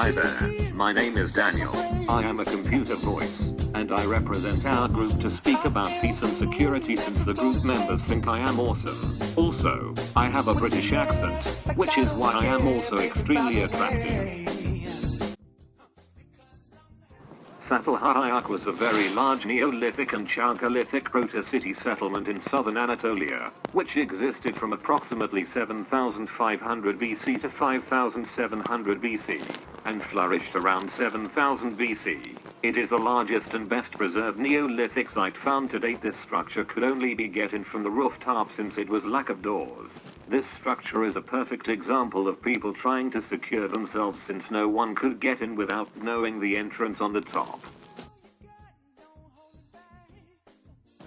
Hi there, my name is Daniel. I am a computer voice, and I represent our group to speak about peace and security since the group members think I am awesome. Also, I have a British accent, which is why I am also extremely attractive. Çatalhöyük was a very large Neolithic and Chalcolithic proto-city settlement in southern Anatolia, which existed from approximately 7500 BC to 5700 BC, and flourished around 7000 BC. It is the largest and best preserved Neolithic site found to date. This structure could only be get in from the rooftop since it was lack of doors. This structure is a perfect example of people trying to secure themselves since no one could get in without knowing the entrance on the top.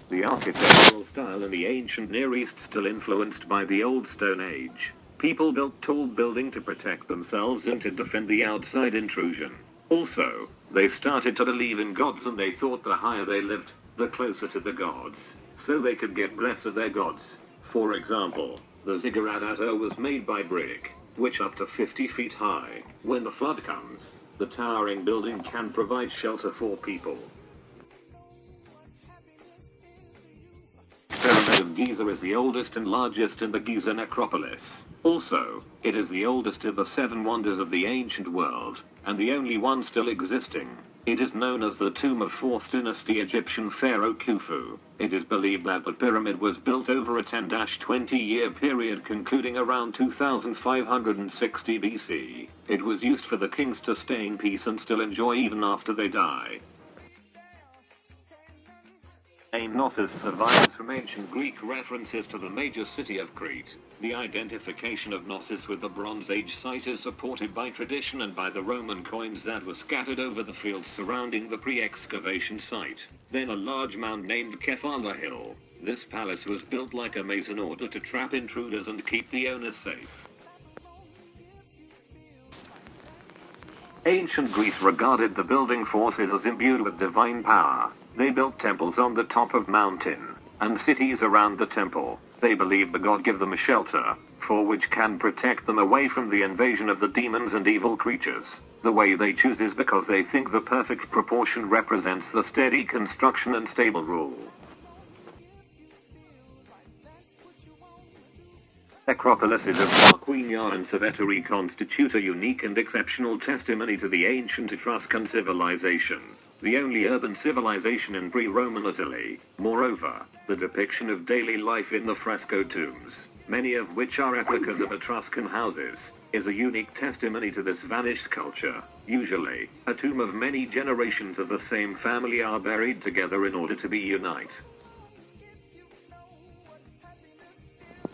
The architectural style in the ancient Near East still influenced by the Old Stone Age. People built tall buildings to protect themselves and to defend the outside intrusion. Also, they started to believe in gods, and they thought the higher they lived, the closer to the gods, so they could get less of their gods. For example, the ziggurat was made by brick, which up to 50 feet high. When the flood comes, the towering building can provide shelter for people. Pyramid of Giza is the oldest and largest in the Giza necropolis. Also, it is the oldest of the 7 wonders of the ancient world, and the only one still existing. It is known as the tomb of 4th dynasty Egyptian pharaoh Khufu. It is believed that the pyramid was built over a 10-20 year period concluding around 2560 BC. It was used for the kings to stay in peace and still enjoy even after they die. Knossos survives from ancient Greek references to the major city of Crete. The identification of Knossos with the Bronze Age site is supported by tradition and by the Roman coins that were scattered over the fields surrounding the pre-excavation site. Then a large mound named Kefala Hill. This palace was built like a maze in order to trap intruders and keep the owners safe. Ancient Greece regarded the building forces as imbued with divine power. They built temples on the top of mountain, and cities around the temple. They believed the god give them a shelter, for which can protect them away from the invasion of the demons and evil creatures. The way they choose is because they think the perfect proportion represents the steady construction and stable rule. Necropolises of Tarquinia and Cerveteri constitute a unique and exceptional testimony to the ancient Etruscan civilization, the only urban civilization in pre-Roman Italy. Moreover, the depiction of daily life in the fresco tombs, many of which are replicas of Etruscan houses, is a unique testimony to this vanished culture. Usually, a tomb of many generations of the same family are buried together in order to be unite.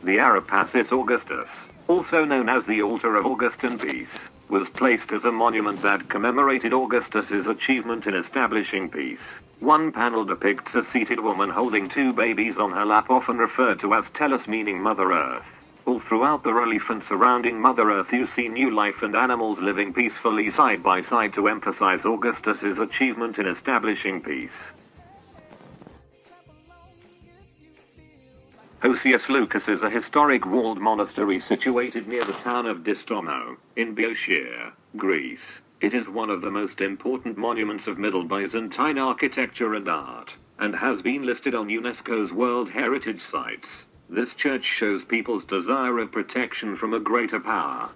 The Arapacis Augustus, also known as the Altar of Augustan Peace, was placed as a monument that commemorated Augustus's achievement in establishing peace. One panel depicts a seated woman holding 2 babies on her lap, often referred to as Tellus, meaning Mother Earth. All throughout the relief and surrounding Mother Earth you see new life and animals living peacefully side by side to emphasize Augustus's achievement in establishing peace. Osius Lucas is a historic walled monastery situated near the town of Distomo, in Boeotia, Greece. It is one of the most important monuments of Middle Byzantine architecture and art, and has been listed on UNESCO's World Heritage Sites. This church shows people's desire of protection from a greater power.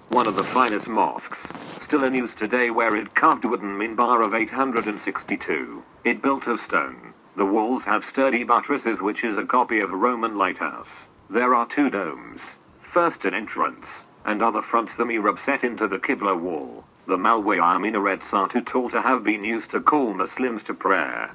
One of the finest mosques, still in use today, where it carved wooden minbar of 862. It built of stone. The walls have sturdy buttresses, which is a copy of a Roman lighthouse. There are 2 domes, first an entrance, and other fronts the mihrab set into the Qibla wall. The Malwaya minarets are too tall to have been used to call Muslims to prayer.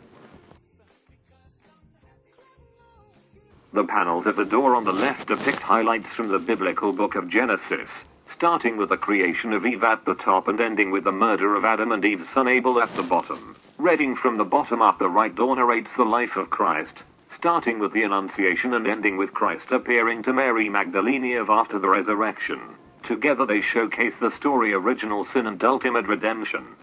The panels at the door on the left depict highlights from the biblical book of Genesis, starting with the creation of Eve at the top and ending with the murder of Adam and Eve's son Abel at the bottom. Reading from the bottom up, the right door narrates the life of Christ, starting with the Annunciation and ending with Christ appearing to Mary Magdalene after the resurrection. Together they showcase the story, original sin and ultimate redemption.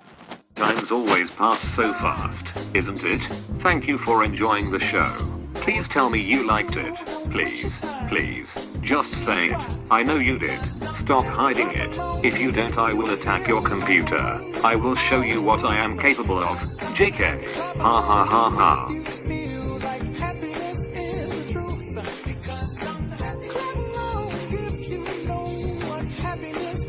Time's always pass so fast, isn't it? Thank you for enjoying the show. Please tell me you liked it. Please, please, just say it. I know you did. Stop hiding it. If you don't, I will attack your computer. I will show you what I am capable of. JK. Ha ha ha ha. Happiness